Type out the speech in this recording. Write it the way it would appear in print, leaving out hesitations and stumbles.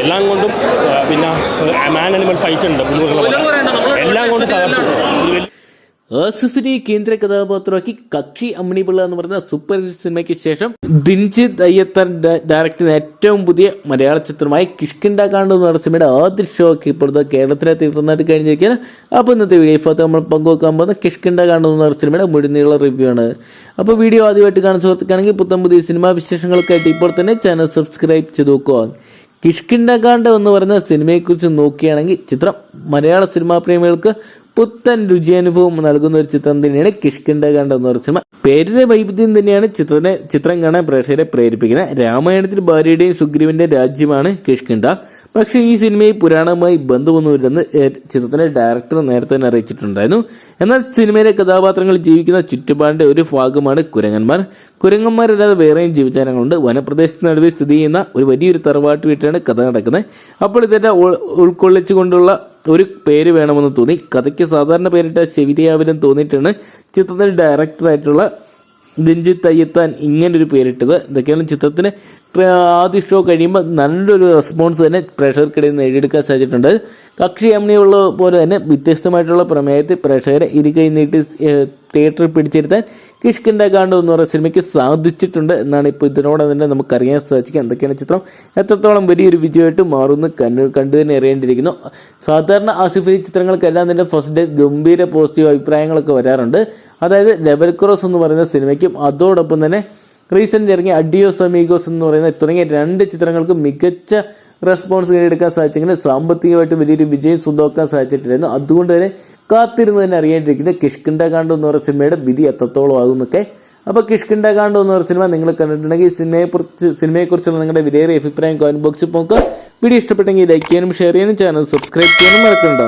എല്ലാം കൊണ്ടും പിന്നെ മാൻ അനിമൽ ഫൈറ്റ് ഉണ്ട്, എല്ലാം കൊണ്ടും തകർത്തു. ആസിഫിനെ കേന്ദ്ര കഥാപാത്രമാക്കി കക്ഷി അമ്മിണിപിള്ള എന്ന് പറയുന്ന സൂപ്പർ ഹിറ്റ് സിനിമയ്ക്ക് ശേഷം ദിൻജിത്ത് അയ്യത്താൻ ഡയറക്ട് ചെയ്യുന്ന ഏറ്റവും പുതിയ മലയാള ചിത്രമായ കിഷ്കിന്ധാകാന്ഡ് എന്ന് പറയുന്ന സിനിമയുടെ ആദ്യ ഷോ ഒക്കെ ഇപ്പോഴത്തെ കേരളത്തിലെ തീർന്നതായിട്ട് കഴിഞ്ഞിരിക്കുകയാണ്. അപ്പോൾ ഇന്നത്തെ വീഡിയോ ഭാഗത്ത് നമ്മൾ പങ്കുവെക്കാൻ പോകുന്ന കിഷ്കിന്ധാകാന്ഡ് എന്ന് പറയുന്ന സിനിമയുടെ മുഴുനീള റിവ്യൂ ആണ്. അപ്പോൾ വീഡിയോ ആദ്യമായിട്ട് കാണാൻ സുഹൃത്തുക്കാണെങ്കിൽ പുത്തൻ പുതിയ സിനിമാ വിശേഷങ്ങൾക്കായിട്ട് ഇപ്പോൾ തന്നെ ചാനൽ സബ്സ്ക്രൈബ് ചെയ്ത് നോക്കുക. കിഷ്കിന്ധാകാന്ഡ് എന്ന് പറയുന്ന സിനിമയെക്കുറിച്ച് നോക്കുകയാണെങ്കിൽ ചിത്രം മലയാള സിനിമാ പ്രേമികൾക്ക് പുത്തൻ രുചിയനുഭവം നൽകുന്ന ഒരു ചിത്രം തന്നെയാണ് കിഷ്കിന്ധാകാന്ഡ് എന്ന് പറയുന്ന സിനിമ. പേരിന്റെ വൈവിധ്യം തന്നെയാണ് ചിത്രം കാണാൻ പ്രേക്ഷകരെ പ്രേരിപ്പിക്കുന്നത്. രാമായണത്തിൽ ഭാര്യയുടെയും സുഗ്രീവന്റെ രാജ്യമാണ് കിഷ്കിന്ധ. പക്ഷെ ഈ സിനിമയിൽ പുരാണവുമായി ബന്ധമൊന്നുമില്ലെന്ന് ചിത്രത്തിന്റെ ഡയറക്ടർ നേരത്തെ തന്നെ അറിയിച്ചിട്ടുണ്ടായിരുന്നു. എന്നാൽ സിനിമയിലെ കഥാപാത്രങ്ങൾ ജീവിക്കുന്ന ചുറ്റുപാടിന്റെ ഒരു ഭാഗമാണ് കുരങ്ങന്മാർ. കുരങ്ങന്മാരല്ലാതെ വേറെയും ജീവജാലങ്ങളുണ്ട്. വനപ്രദേശത്തിന് നടുവിൽ സ്ഥിതി ചെയ്യുന്ന ഒരു വലിയൊരു തറവാട്ട് വീട്ടിലാണ് കഥ നടക്കുന്നത്. അപ്പോൾ ഇതെല്ലാം ഉൾക്കൊള്ളിച്ചുകൊണ്ടുള്ള ഒരു പേര് വേണമെന്ന് തോന്നി. കഥയ്ക്ക് സാധാരണ പേരിട്ട ശരിയാവിലും തോന്നിയിട്ടാണ് ചിത്രത്തിന്റെ ഡയറക്ടറായിട്ടുള്ള ദിൻജിത്ത് അയ്യത്താൻ ഇങ്ങനൊരു പേരിട്ടത്. ഇതൊക്കെയാണ് ചിത്രത്തിന് ആദ്യ ഷോ കഴിയുമ്പോൾ നല്ലൊരു റെസ്പോൺസ് തന്നെ പ്രേക്ഷകർക്കിടയിൽ നേടിയെടുക്കാൻ സാധിച്ചിട്ടുണ്ട്. കക്ഷി അമ്മിണിയുള്ള പോലെ തന്നെ വ്യത്യസ്തമായിട്ടുള്ള പ്രമേയത്തിൽ പ്രേക്ഷകരെ ഇരുകൈ നീട്ടി തിയേറ്ററിൽ പിടിച്ചിരുത്താൻ കിഷ്കിന്ധാകാന്ഡ് എന്ന് പറയുന്ന സിനിമയ്ക്ക് സാധിച്ചിട്ടുണ്ട് എന്നാണ് ഇപ്പോൾ ഇതിനോടെ തന്നെ നമുക്കറിയാൻ സാധിക്കുക. എന്തൊക്കെയാണ് ചിത്രം എത്രത്തോളം വലിയൊരു വിജയമായിട്ട് മാറുമെന്ന് കണ്ടു തന്നെ അറിയേണ്ടിയിരിക്കുന്നു. സാധാരണ ആസിഫ് അലി ചിത്രങ്ങൾക്കെല്ലാം തന്നെ ഫസ്റ്റ് ഡേ ഗംഭീര പോസിറ്റീവ് അഭിപ്രായങ്ങളൊക്കെ വരാറുണ്ട്. അതായത് ലെവൽ ക്രോസ് എന്ന് പറയുന്ന സിനിമയ്ക്കും അതോടൊപ്പം തന്നെ റീസെന്റ് ഇറങ്ങിയ അഡിയോസ് അമീഗോസ് എന്ന് പറയുന്ന തുടങ്ങിയ 2 ചിത്രങ്ങൾക്ക് മികച്ച റെസ്പോൺസ് നേടിയെടുക്കാൻ സാധിച്ചെങ്കിൽ സാമ്പത്തികമായിട്ട് വലിയൊരു വിജയം സ്വന്തമാക്കാൻ സാധിച്ചിട്ടില്ലായിരുന്നു. അതുകൊണ്ട് തന്നെ കാത്തിരുന്ന് തന്നെ അറിയേണ്ടിയിരിക്കുന്നത് കിഷ്കിന്ധാകാന്ഡ് എന്ന് പറയുന്ന സിനിമയുടെ വിധി എത്രത്തോളം ആകുന്നൊക്കെ. അപ്പോൾ കിഷ്കിന്ധാകാന്ഡ് എന്ന് പറയുന്ന സിനിമ നിങ്ങൾ കണ്ടിട്ടുണ്ടെങ്കിൽ സിനിമയെക്കുറിച്ചുള്ള നിങ്ങളുടെ വിലയേറിയ അഭിപ്രായം കമന്റ് ബോക്സിൽ നോക്കുക. വീഡിയോ ഇഷ്ടപ്പെട്ടെങ്കിൽ ലൈക്ക് ചെയ്യാനും ഷെയർ ചെയ്യാനും ചാനൽ സബ്സ്ക്രൈബ് ചെയ്യാനും മറക്കണ്ട.